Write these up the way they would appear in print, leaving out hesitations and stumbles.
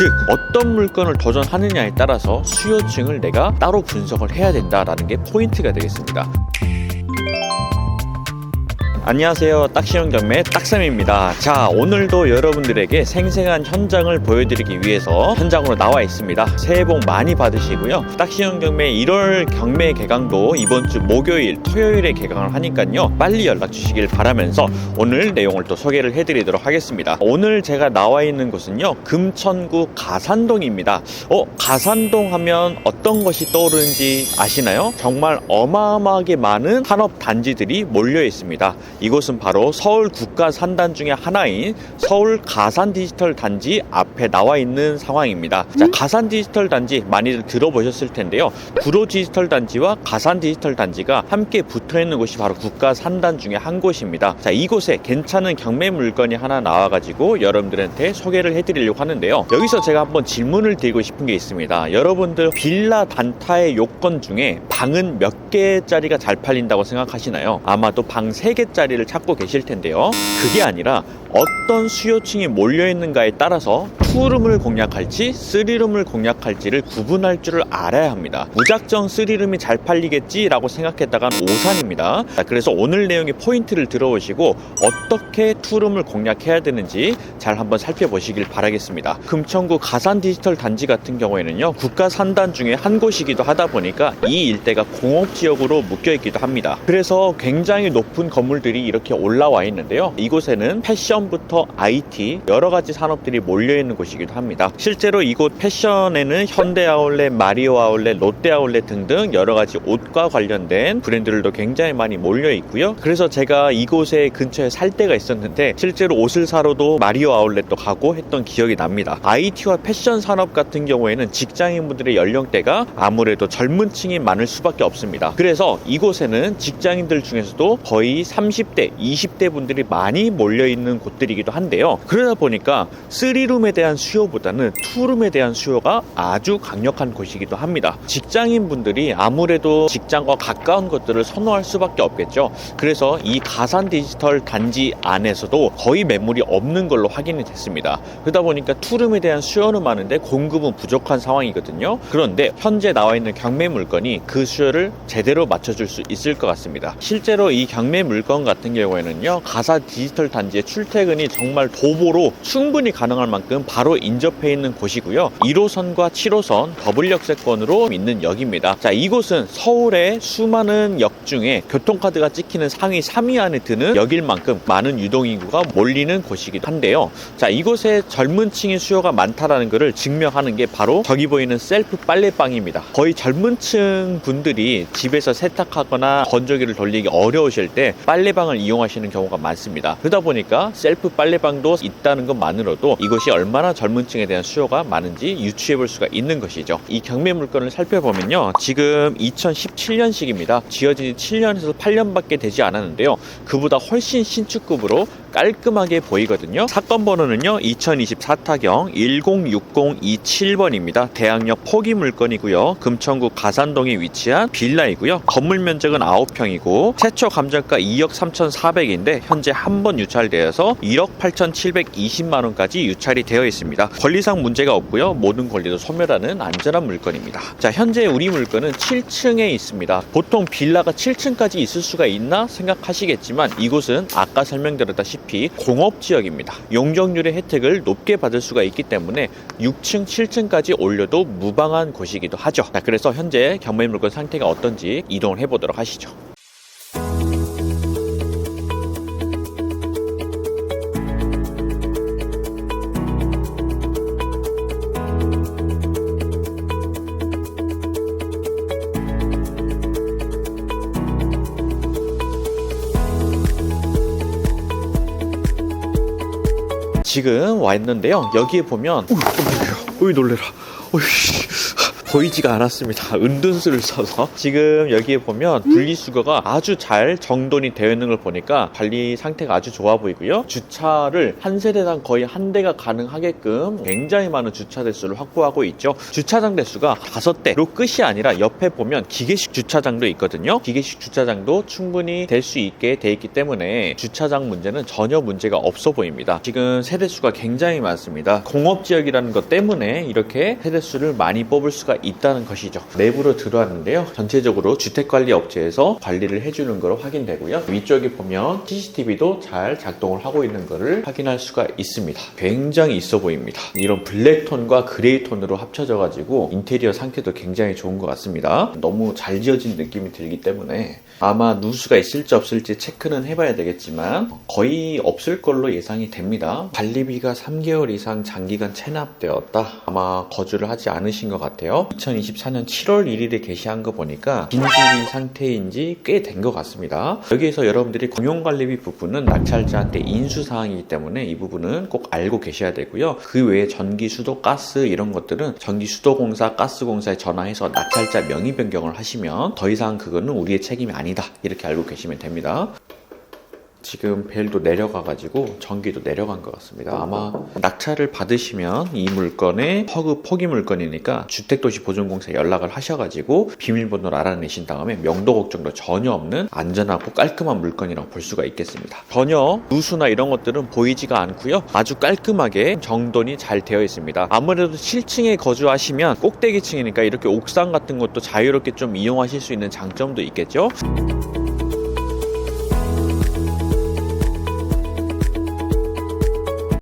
즉 어떤 물건을 도전하느냐에 따라서 수요층을 내가 따로 분석을 해야 된다라는 게 포인트가 되겠습니다. 안녕하세요, 딱시용 경매 딱쌤입니다. 자, 오늘도 여러분들에게 생생한 현장을 보여드리기 위해서 현장으로 나와 있습니다. 새해 복 많이 받으시고요. 딱시용 경매 1월 경매 개강도 이번 주 목요일, 토요일에 개강을 하니까요, 빨리 연락 주시길 바라면서 오늘 내용을 또 소개를 해드리도록 하겠습니다. 오늘 제가 나와 있는 곳은요, 금천구 가산동입니다. 가산동 하면 어떤 것이 떠오르는지 아시나요? 정말 어마어마하게 많은 산업 단지들이 몰려 있습니다. 이곳은 바로 서울 국가 산단 중에 하나인 서울 가산 디지털 단지 앞에 나와 있는 상황입니다. 자, 가산 디지털 단지 많이들 들어보셨을 텐데요. 구로 디지털 단지와 가산 디지털 단지가 함께 붙어 있는 곳이 바로 국가 산단 중에 한 곳입니다. 자, 이곳에 괜찮은 경매 물건이 하나 나와가지고 여러분들한테 소개를 해드리려고 하는데요. 여기서 제가 한번 질문을 드리고 싶은 게 있습니다. 여러분들 빌라 단타의 요건 중에 방은 몇 개짜리가 잘 팔린다고 생각하시나요? 아마도 방 3개짜리를 찾고 계실 텐데요. 그게 아니라 어떤 수요층이 몰려있는가에 따라서 투룸을 공략할지 3룸을 공략할지를 구분할 줄을 알아야 합니다. 무작정 3룸이 잘 팔리겠지라고 생각했다간 오산입니다. 그래서 오늘 내용의 포인트를 들어보시고 어떻게 투룸을 공략해야 되는지 잘 한번 살펴보시길 바라겠습니다. 금천구 가산 디지털 단지 같은 경우에는요, 국가 산단 중에 한 곳이기도 하다 보니까 이 일대가 공업지역으로 묶여있기도 합니다. 그래서 굉장히 높은 건물들이 이렇게 올라와 있는데요. 이곳에는 패션부터 IT 여러가지 산업들이 몰려있는 곳이기도 합니다. 실제로 이곳 패션에는 현대 아울렛, 마리오 아울렛, 롯데 아울렛 등등 여러가지 옷과 관련된 브랜드들도 굉장히 많이 몰려 있고요. 그래서 제가 이곳에 근처에 살 때가 있었는데 실제로 옷을 사러도 마리오 아울렛도 가고 했던 기억이 납니다. IT와 패션 산업 같은 경우에는 직장인분들의 연령대가 아무래도 젊은 층이 많을 수밖에 없습니다. 그래서 이곳에는 직장인들 중에서도 거의 30대, 20대 분들이 많이 몰려 있는 곳들이기도 한데요. 그러다 보니까 3룸에 대한 수요보다는 2룸에 대한 수요가 아주 강력한 곳이기도 합니다. 직장인 분들이 아무래도 직장과 가까운 것들을 선호할 수밖에 없겠죠. 그래서 이 가산 디지털 단지 안에서도 거의 매물이 없는 걸로 확인이 됐습니다. 그러다 보니까 2룸에 대한 수요는 많은데 공급은 부족한 상황이거든요. 그런데 현재 나와 있는 경매 물건이 그 수요를 제대로 맞춰줄 수 있을 것 같습니다. 실제로 이 경매 물건 같은 경우에는요, 가산 디지털 단지의 출퇴근이 정말 도보로 충분히 가능할 만큼 바로 인접해 있는 곳이고요. 1호선과 7호선 더블 역세권으로 있는 역입니다. 자, 이곳은 서울의 수많은 역 중에 교통카드가 찍히는 상위 3위 안에 드는 역일 만큼 많은 유동인구가 몰리는 곳이기도 한데요. 자, 이곳에 젊은 층의 수요가 많다라는 것을 증명하는 게 바로 저기 보이는 셀프 빨래방입니다. 거의 젊은 층 분들이 집에서 세탁하거나 건조기를 돌리기 어려우실 때 빨래방을 이용하시는 경우가 많습니다. 그러다 보니까 셀프 빨래방도 있다는 것만으로도 이곳이 얼마나 젊은 층에 대한 수요가 많은지 유추해 볼 수가 있는 것이죠. 이 경매 물건을 살펴보면요, 지금 2017년식입니다. 지어진 지 7년에서 8년밖에 되지 않았는데요. 그보다 훨씬 신축급으로 깔끔하게 보이거든요. 사건 번호는요, 2024타경 106027번입니다. 대학역 포기 물건이고요. 금천구 가산동에 위치한 빌라이고요. 건물 면적은 9평이고 최초 감정가 2억 3,400인데 현재 한 번 유찰되어서 1억 8,720만원까지 유찰이 되어 있습니다. 권리상 문제가 없고요. 모든 권리도 소멸하는 안전한 물건입니다. 자, 현재 우리 물건은 7층에 있습니다. 보통 빌라가 7층까지 있을 수가 있나 생각하시겠지만 이곳은 아까 설명드렸다시피 공업지역입니다. 용적률의 혜택을 높게 받을 수가 있기 때문에 6층, 7층까지 올려도 무방한 곳이기도 하죠. 자, 그래서 현재 경매 물건 상태가 어떤지 이동을 해보도록 하시죠. 지금 와 있는데요. 여기에 보면 어이 놀래라. 보이지가 않았습니다. 은둔수를 써서. 지금 여기에 보면 분리수거가 아주 잘 정돈이 되어 있는 걸 보니까 관리 상태가 아주 좋아 보이고요. 주차를 한 세대당 거의 한 대가 가능하게끔 굉장히 많은 주차 대수를 확보하고 있죠. 주차장 대수가 5대로 끝이 아니라 옆에 보면 기계식 주차장도 있거든요. 기계식 주차장도 충분히 될 수 있게 돼 있기 때문에 주차장 문제는 전혀 문제가 없어 보입니다. 지금 세대수가 굉장히 많습니다. 공업지역이라는 것 때문에 이렇게 세대수를 많이 뽑을 수가 있다는 것이죠. 내부로 들어왔는데요. 전체적으로 주택관리업체에서 관리를 해주는 것으로 확인되고요. 위쪽에 보면 CCTV도 잘 작동을 하고 있는 것을 확인할 수가 있습니다. 굉장히 있어 보입니다. 이런 블랙톤과 그레이톤으로 합쳐져 가지고 인테리어 상태도 굉장히 좋은 것 같습니다. 너무 잘 지어진 느낌이 들기 때문에 아마 누수가 있을지 없을지 체크는 해봐야 되겠지만 거의 없을 걸로 예상이 됩니다. 관리비가 3개월 이상 장기간 체납되었다. 아마 거주를 하지 않으신 것 같아요. 2024년 7월 1일에 게시한 거 보니까 빈집이 상태인지 꽤 된 것 같습니다. 여기에서 여러분들이 공용관리비 부분은 낙찰자한테 인수사항이기 때문에 이 부분은 꼭 알고 계셔야 되고요. 그 외에 전기, 수도, 가스 이런 것들은 전기, 수도공사, 가스공사에 전화해서 낙찰자 명의 변경을 하시면 더 이상 그거는 우리의 책임이 아니다. 이렇게 알고 계시면 됩니다. 지금 벨도 내려가가지고 전기도 내려간 것 같습니다. 아마 낙찰을 받으시면 이 물건의 허그 포기 물건이니까 주택도시보증공사에 연락을 하셔가지고 비밀번호를 알아내신 다음에 명도 걱정도 전혀 없는 안전하고 깔끔한 물건이라고 볼 수가 있겠습니다. 전혀 누수나 이런 것들은 보이지가 않고요. 아주 깔끔하게 정돈이 잘 되어 있습니다. 아무래도 7층에 거주하시면 꼭대기층이니까 이렇게 옥상 같은 것도 자유롭게 좀 이용하실 수 있는 장점도 있겠죠.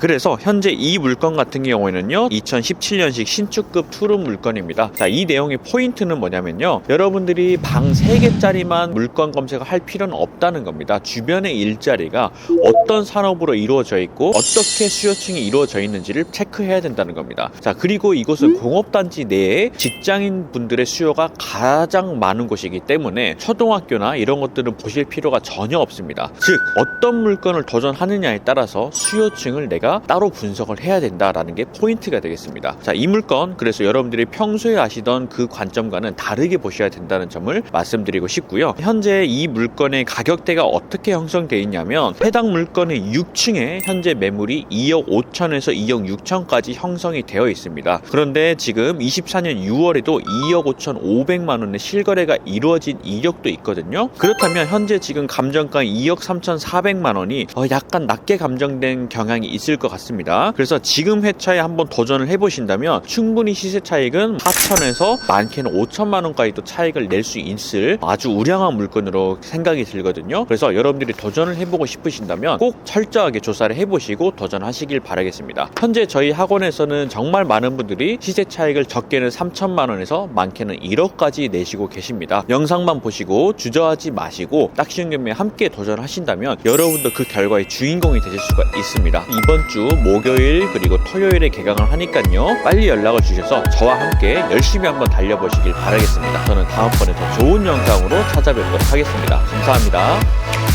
그래서 현재 이 물건 같은 경우에는요 2017년식 신축급 투룸 물건입니다. 자, 이 내용의 포인트는 뭐냐면요, 여러분들이 방 3개짜리만 물건 검색을 할 필요는 없다는 겁니다. 주변의 일자리가 어떤 산업으로 이루어져 있고 어떻게 수요층이 이루어져 있는지를 체크해야 된다는 겁니다. 자, 그리고 이곳은 공업단지 내에 직장인 분들의 수요가 가장 많은 곳이기 때문에 초등학교나 이런 것들은 보실 필요가 전혀 없습니다. 즉 어떤 물건을 도전하느냐에 따라서 수요층을 내가 따로 분석을 해야 된다라는 게 포인트가 되겠습니다. 자, 이 물건 그래서 여러분들이 평소에 아시던 그 관점과는 다르게 보셔야 된다는 점을 말씀드리고 싶고요. 현재 이 물건의 가격대가 어떻게 형성되어 있냐면 해당 물건의 6층에 현재 매물이 2억 5천에서 2억 6천까지 형성이 되어 있습니다. 그런데 지금 24년 6월에도 2억 5천 5백만 원의 실거래가 이루어진 이력도 있거든요. 그렇다면 현재 지금 감정가 2억 3천 4백만 원이 약간 낮게 감정된 경향이 있을 것 같습니다. 그래서 지금 회차에 한번 도전을 해보신다면 충분히 시세 차익은 4천에서 많게는 5천만 원까지도 차익을 낼 수 있을 아주 우량한 물건으로 생각이 들거든요. 그래서 여러분들이 도전을 해보고 싶으신다면 꼭 철저하게 조사를 해보시고 도전하시길 바라겠습니다. 현재 저희 학원에서는 정말 많은 분들이 시세 차익을 적게는 3천만 원에서 많게는 1억까지 내시고 계십니다. 영상만 보시고 주저하지 마시고 딱쉬운 경매에 함께 도전하신다면 여러분도 그 결과의 주인공이 되실 수가 있습니다. 이번 주 목요일 그리고 토요일에 개강을 하니까요, 빨리 연락을 주셔서 저와 함께 열심히 한번 달려보시길 바라겠습니다. 저는 다음번에 더 좋은 영상으로 찾아뵙도록 하겠습니다. 감사합니다.